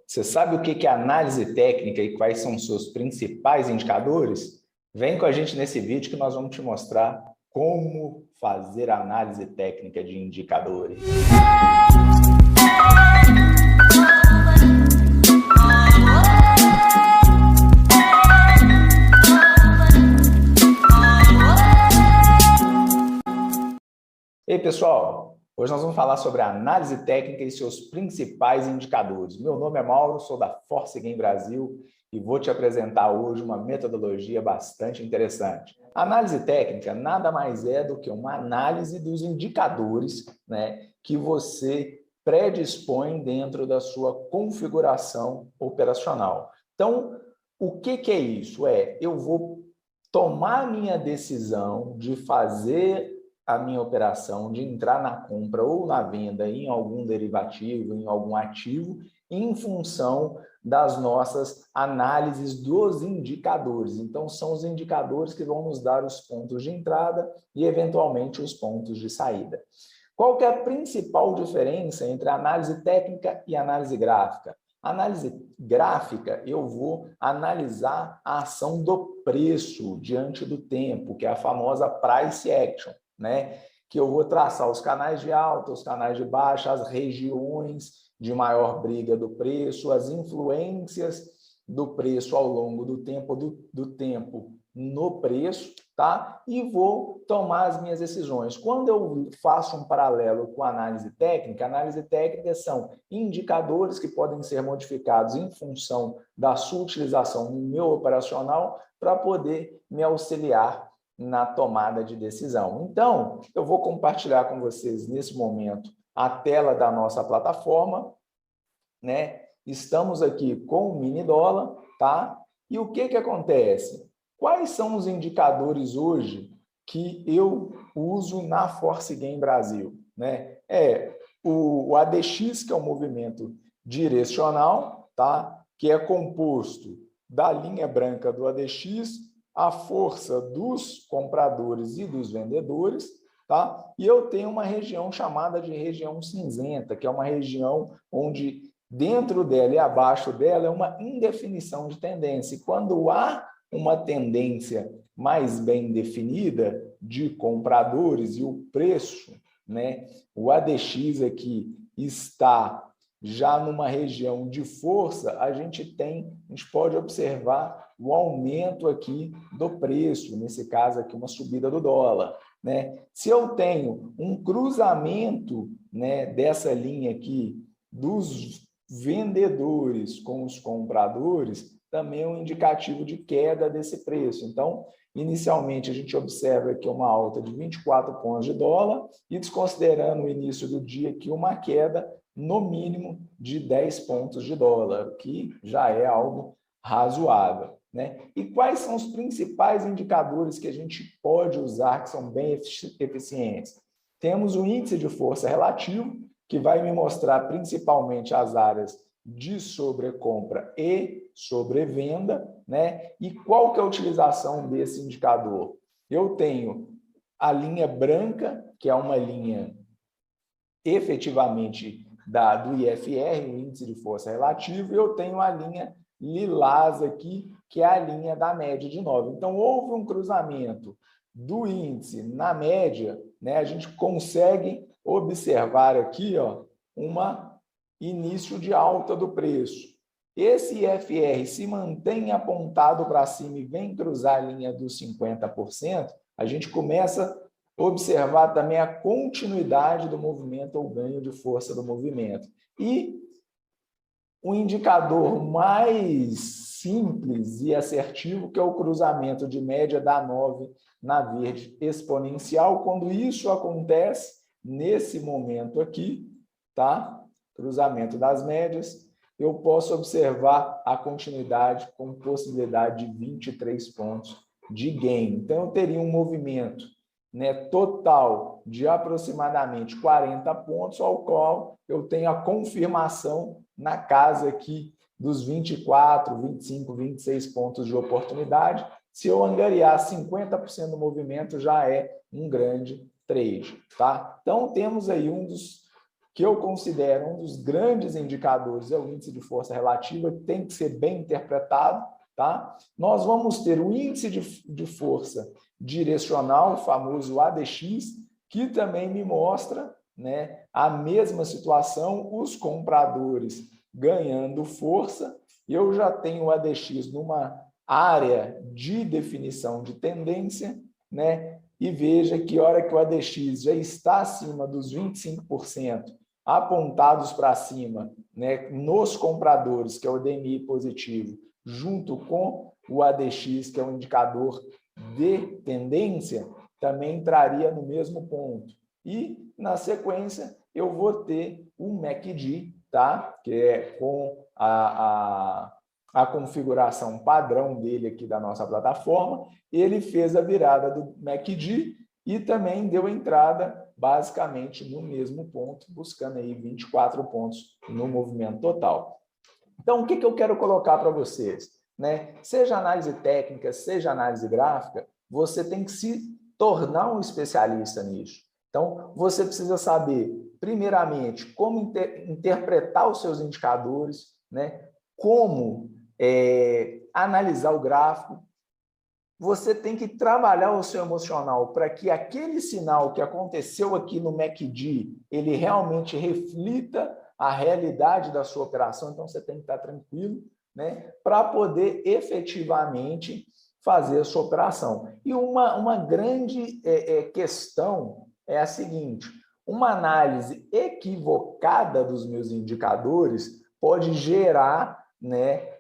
Você sabe o que é análise técnica e quais são os seus principais indicadores? Vem com a gente nesse vídeo que nós vamos te mostrar como fazer análise técnica de indicadores. Ei, pessoal! Hoje nós vamos falar sobre a análise técnica e seus principais indicadores. Meu nome é Mauro, sou da Force Game Brasil e vou te apresentar hoje uma metodologia bastante interessante. A análise técnica nada mais é do que uma análise dos indicadores, que você predispõe dentro da sua configuração operacional. Então, o que é isso? Eu vou tomar a minha decisão de fazer a minha operação, de entrar na compra ou na venda em algum derivativo, em algum ativo, em função das nossas análises dos indicadores. Então, são os indicadores que vão nos dar os pontos de entrada e, eventualmente, os pontos de saída. Qual que é a principal diferença entre a análise técnica e a análise gráfica? A análise gráfica, eu vou analisar a ação do preço diante do tempo, que é a famosa price action, que eu vou traçar os canais de alta, os canais de baixa, as regiões de maior briga do preço, as influências do preço ao longo do tempo no preço, tá? E vou tomar as minhas decisões. Quando eu faço um paralelo com a análise técnica são indicadores que podem ser modificados em função da sua utilização no meu operacional para poder me auxiliar na tomada de decisão. Então, eu vou compartilhar com vocês nesse momento a tela da nossa plataforma, Estamos aqui com o mini dólar, tá? E o que acontece? Quais são os indicadores hoje que eu uso na Force Game Brasil, o ADX, que é o movimento direcional, tá? Que é composto da linha branca do ADX, a força dos compradores e dos vendedores, tá? E eu tenho uma região chamada de região cinzenta, que é uma região onde dentro dela e abaixo dela é uma indefinição de tendência. E quando há uma tendência mais bem definida de compradores e o preço, o ADX aqui está já numa região de força, a gente pode observar o aumento aqui do preço, nesse caso aqui uma subida do dólar. Se eu tenho um cruzamento dessa linha aqui dos vendedores com os compradores, também é um indicativo de queda desse preço. Então, inicialmente, a gente observa aqui uma alta de 24 pontos de dólar e, desconsiderando o início do dia aqui, uma queda no mínimo de 10 pontos de dólar, que já é algo razoável. E quais são os principais indicadores que a gente pode usar que são bem eficientes? Temos o índice de força relativo, que vai me mostrar principalmente as áreas de sobrecompra e sobrevenda, E qual que é a utilização desse indicador? Eu tenho a linha branca, que é uma linha efetivamente do IFR, o índice de força relativo, e eu tenho a linha lilás aqui, que é a linha da média de 9. Então, houve um cruzamento do índice na média, a gente consegue observar aqui início de alta do preço. Esse IFR se mantém apontado para cima e vem cruzar a linha dos 50%, a gente começa a observar também a continuidade do movimento ou ganho de força do movimento. E o indicador mais simples e assertivo, que é o cruzamento de média da 9 na verde exponencial. Quando isso acontece, nesse momento aqui, tá? Cruzamento das médias, eu posso observar a continuidade com possibilidade de 23 pontos de gain. Então, eu teria um movimento total de aproximadamente 40 pontos, ao qual eu tenho a confirmação na casa aqui dos 24, 25, 26 pontos de oportunidade. Se eu angariar 50% do movimento, já é um grande trade, tá? Então, temos aí um dos que eu considero um dos grandes indicadores, é o índice de força relativa, que tem que ser bem interpretado, tá? Nós vamos ter o índice de força direcional, o famoso ADX, que também me mostra, né, a mesma situação, os compradores ganhando força. Eu já tenho o ADX numa área de definição de tendência, né? E veja que a hora que o ADX já está acima dos 25%, apontados para cima, né, nos compradores, que é o DMI positivo, junto com o ADX, que é um indicador de tendência, também entraria no mesmo ponto. E, na sequência, eu vou ter o MACD, tá? Que é com a configuração padrão dele aqui da nossa plataforma. Ele fez a virada do MACD e também deu entrada basicamente no mesmo ponto, buscando aí 24 pontos no movimento total. Então, o que eu quero colocar para vocês? Né? Seja análise técnica, seja análise gráfica, você tem que se tornar um especialista nisso. Então, você precisa saber, primeiramente, como interpretar os seus indicadores, né? Como analisar o gráfico. Você tem que trabalhar o seu emocional para que aquele sinal que aconteceu aqui no MACD, ele realmente reflita a realidade da sua operação. Então, você tem que estar tranquilo, né, para poder efetivamente fazer a sua operação. E uma grande questão é a seguinte: uma análise equivocada dos meus indicadores pode gerar, né,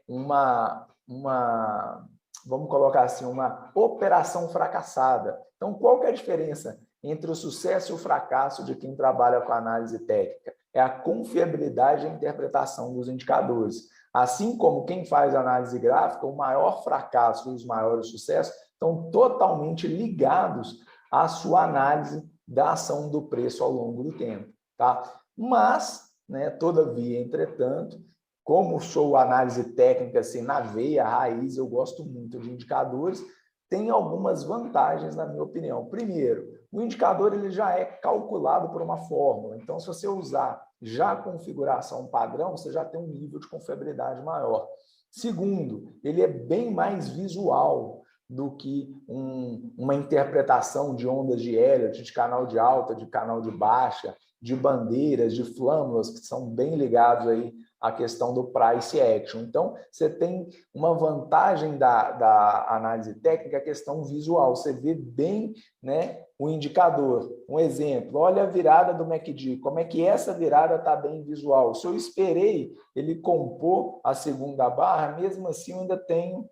vamos colocar assim, uma operação fracassada. Então, qual que é a diferença entre o sucesso e o fracasso de quem trabalha com análise técnica? É a confiabilidade e a interpretação dos indicadores. Assim como quem faz análise gráfica, o maior fracasso e os maiores sucessos estão totalmente ligados à sua análise da ação do preço ao longo do tempo, tá? Mas, né, todavia, entretanto, como sou análise técnica assim, na veia, raiz, eu gosto muito de indicadores, tem algumas vantagens, na minha opinião. Primeiro, o indicador ele já é calculado por uma fórmula. Então, se você usar já a configuração padrão, você já tem um nível de confiabilidade maior. Segundo, ele é bem mais visual do que uma interpretação de ondas de Elliott, de canal de alta, de canal de baixa, de bandeiras, de flâmulas, que são bem ligados aí à questão do price action. Então, você tem uma vantagem da análise técnica, a questão visual. Você vê bem, né, o indicador. Um exemplo, olha a virada do MACD, como é que essa virada está bem visual. Se eu esperei ele compor a segunda barra, mesmo assim eu ainda tenho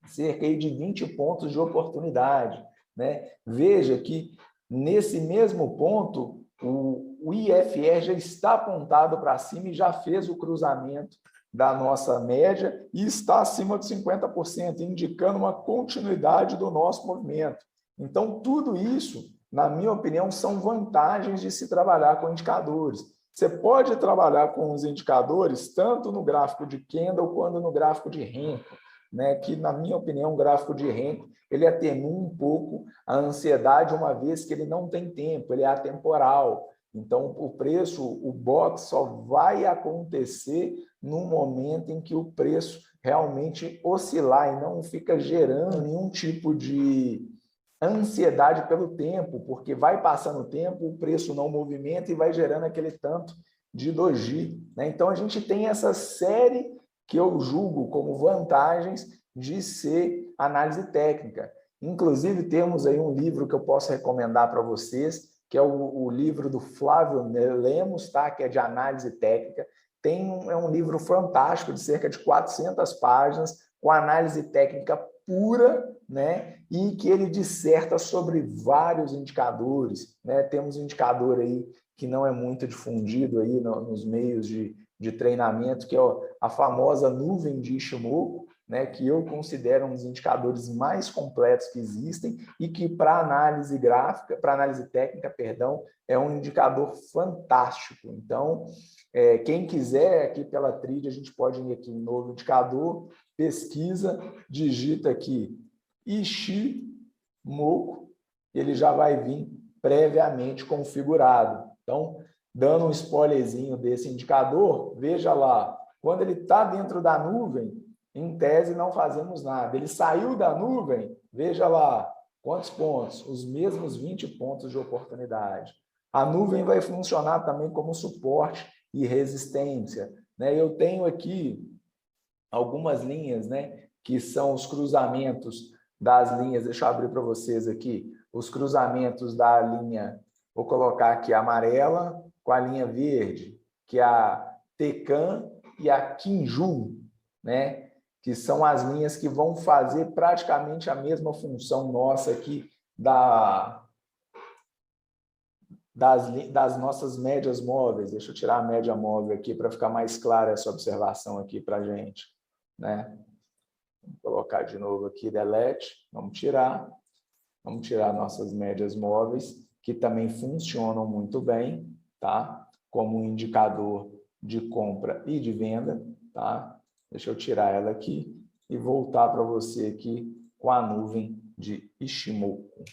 cerca de 20 pontos de oportunidade, né? Veja que nesse mesmo ponto o IFR já está apontado para cima e já fez o cruzamento da nossa média e está acima de 50%, indicando uma continuidade do nosso movimento. Então, tudo isso, na minha opinião, são vantagens de se trabalhar com indicadores. Você pode trabalhar com os indicadores tanto no gráfico de Kendall quanto no gráfico de Renko, né? Que, na minha opinião, o gráfico de Renko ele atenua um pouco a ansiedade, uma vez que ele não tem tempo, ele é atemporal. Então, o preço, o box só vai acontecer no momento em que o preço realmente oscilar e não fica gerando nenhum tipo de ansiedade pelo tempo, porque vai passando o tempo, o preço não movimenta e vai gerando aquele tanto de doji, né? Então, a gente tem essa série que eu julgo como vantagens de ser análise técnica. Inclusive, temos aí um livro que eu posso recomendar para vocês, que é o livro do Flávio Lemos, tá? Que é de análise técnica. É um livro fantástico, de cerca de 400 páginas, com análise técnica pura, né? E que ele disserta sobre vários indicadores, né? Temos um indicador aí que não é muito difundido aí nos meios de treinamento, que é a famosa nuvem de Ishimoku, né, que eu considero um dos indicadores mais completos que existem e que para análise gráfica, para análise técnica, perdão, é um indicador fantástico. Então, quem quiser, aqui pela Trid, a gente pode ir aqui em novo indicador, pesquisa, digita aqui Ishimoku, ele já vai vir previamente configurado. Então, dando um spoilerzinho desse indicador, veja lá, quando ele está dentro da nuvem, em tese não fazemos nada. Ele saiu da nuvem, veja lá, quantos pontos? Os mesmos 20 pontos de oportunidade. A nuvem vai funcionar também como suporte e resistência, né? Eu tenho aqui algumas linhas, né, que são os cruzamentos das linhas. Deixa eu abrir para vocês aqui. Os cruzamentos da linha, vou colocar aqui a amarela com a linha verde, que é a Tecan e a Kinju, né, que são as linhas que vão fazer praticamente a mesma função nossa aqui das nossas médias móveis. Deixa eu tirar a média móvel aqui para ficar mais clara essa observação aqui para a gente, né? Vou colocar de novo aqui, delete, vamos tirar nossas médias móveis, que também funcionam muito bem, tá? Como um indicador de compra e de venda, tá? Deixa eu tirar ela aqui e voltar para você aqui com a nuvem de Ishimoku.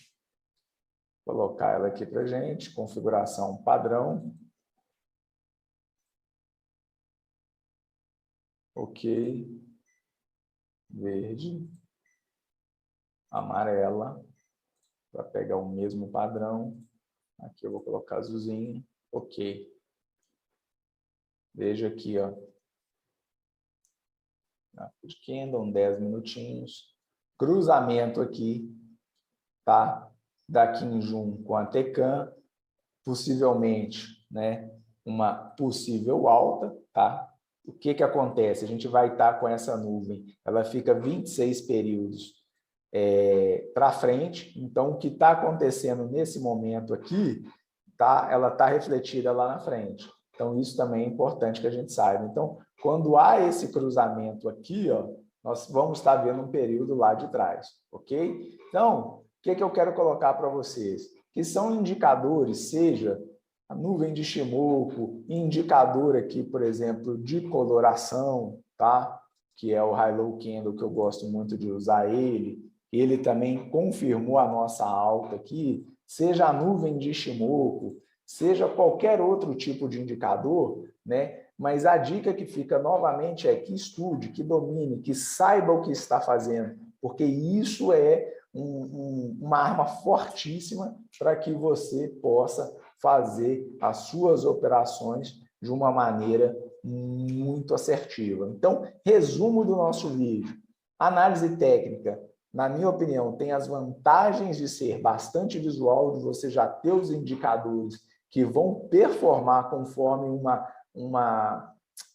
Colocar ela aqui para a gente, configuração padrão. Ok. Verde. Amarela. Para pegar o mesmo padrão. Aqui eu vou colocar azulzinho. Ok. Veja aqui, ó. De candle, 10 minutinhos. Cruzamento aqui, tá? Da Kinjun com a Tecan. Possivelmente, né? Uma possível alta, tá? O que que acontece? A gente vai estar com essa nuvem, ela fica 26 períodos para frente, então o que está acontecendo nesse momento aqui, tá? Ela está refletida lá na frente. Então, isso também é importante que a gente saiba. Então, quando há esse cruzamento aqui, ó, nós vamos estar vendo um período lá de trás, ok? Então, o que que eu quero colocar para vocês? Que são indicadores, seja a nuvem de Ishimoku, indicador aqui, por exemplo, de coloração, tá? Que é o High-Low Candle, que eu gosto muito de usar ele. Ele também confirmou a nossa alta aqui, seja a nuvem de Ishimoku, seja qualquer outro tipo de indicador, né? Mas a dica que fica novamente é que estude, que domine, que saiba o que está fazendo, porque isso é uma arma fortíssima para que você possa fazer as suas operações de uma maneira muito assertiva. Então, resumo do nosso vídeo. Análise técnica, na minha opinião, tem as vantagens de ser bastante visual, de você já ter os indicadores que vão performar conforme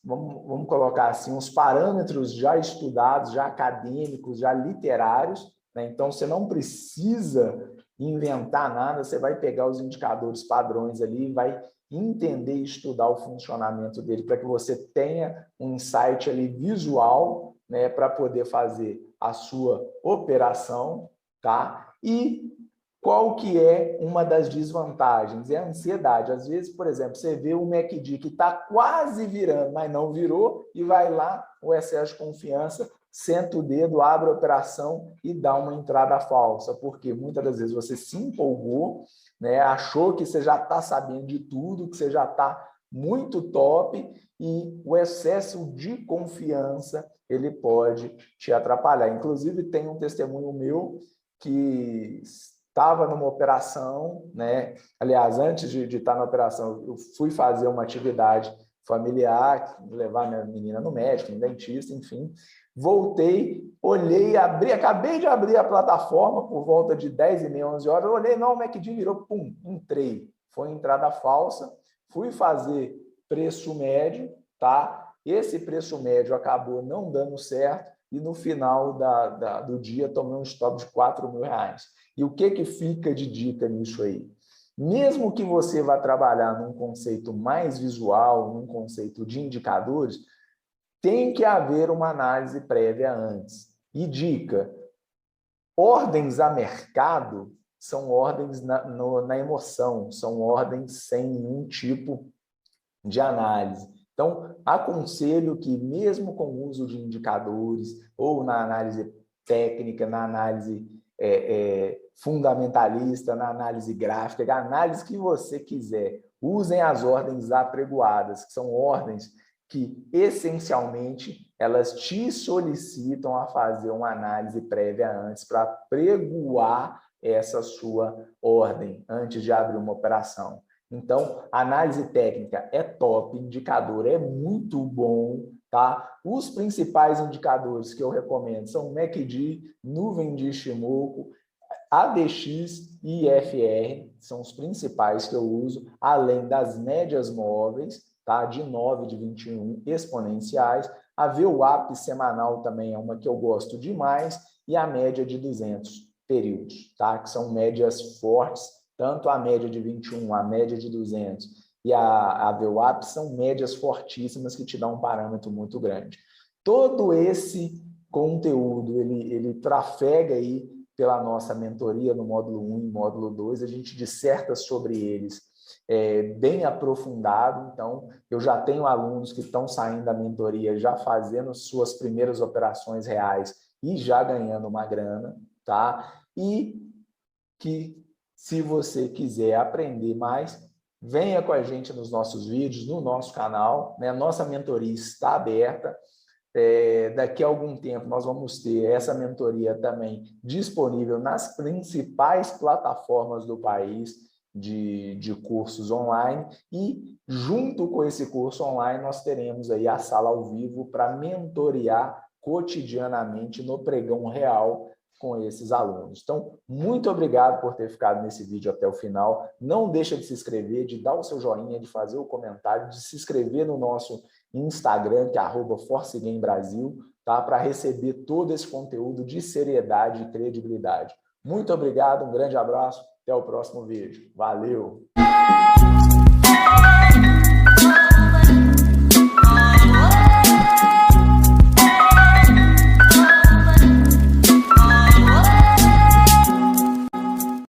vamos colocar assim, uns parâmetros já estudados, já acadêmicos, já literários, né? Então, você não precisa inventar nada, você vai pegar os indicadores padrões ali, vai entender e estudar o funcionamento dele para que você tenha um insight ali visual, né, para poder fazer a sua operação, tá? E qual que é uma das desvantagens? É a ansiedade. Às vezes, por exemplo, você vê o MACD que está quase virando, mas não virou, e vai lá, o excesso de confiança, senta o dedo, abre a operação e dá uma entrada falsa, porque muitas das vezes você se empolgou, né, achou que você já está sabendo de tudo, que você já está muito top, e o excesso de confiança ele pode te atrapalhar. Inclusive, tem um testemunho meu que estava numa operação, né? Aliás, antes de estar na operação, eu fui fazer uma atividade familiar, levar minha menina no médico, no dentista, enfim. Voltei, olhei, acabei de abrir a plataforma por volta de 10h30, 11 horas, eu olhei, não, o MACD virou, pum, entrei. Foi entrada falsa, fui fazer preço médio, tá? Esse preço médio acabou não dando certo e no final do dia tomei um stop de R$4.000. E o que fica de dica nisso aí? Mesmo que você vá trabalhar num conceito mais visual, num conceito de indicadores, tem que haver uma análise prévia antes. E dica, ordens a mercado são ordens na emoção, são ordens sem nenhum tipo de análise. Então, aconselho que, mesmo com o uso de indicadores, ou na análise técnica, na análise fundamentalista, na análise gráfica, a análise que você quiser, Usem as ordens apregoadas, que são ordens que, essencialmente, elas te solicitam a fazer uma análise prévia antes para pregoar essa sua ordem antes de abrir uma operação. Então, análise técnica é top, indicador é muito bom, tá? Os principais indicadores que eu recomendo são MACD, nuvem de Ishimoku, ADX e IFR, são os principais que eu uso, além das médias móveis, tá? De 9, de 21 exponenciais. A VWAP semanal também é uma que eu gosto demais, e a média de 200 períodos, tá? Que são médias fortes, tanto a média de 21, a média de 200 e a VWAP são médias fortíssimas que te dão um parâmetro muito grande. Todo esse conteúdo, ele trafega aí pela nossa mentoria no módulo 1 e módulo 2, a gente disserta sobre eles bem aprofundado. Então, eu já tenho alunos que estão saindo da mentoria, já fazendo suas primeiras operações reais e já ganhando uma grana, tá? E que, se você quiser aprender mais, venha com a gente nos nossos vídeos, no nosso canal, né? Nossa mentoria está aberta. Daqui a algum tempo nós vamos ter essa mentoria também disponível nas principais plataformas do país de cursos online, e junto com esse curso online nós teremos aí a sala ao vivo para mentorear cotidianamente no pregão real com esses alunos. Então, muito obrigado por ter ficado nesse vídeo até o final. Não deixa de se inscrever, de dar o seu joinha, de fazer o comentário, de se inscrever no nosso Instagram, que é @ForceGameBrasil, tá? Para receber todo esse conteúdo de seriedade e credibilidade. Muito obrigado, um grande abraço, até o próximo vídeo. Valeu!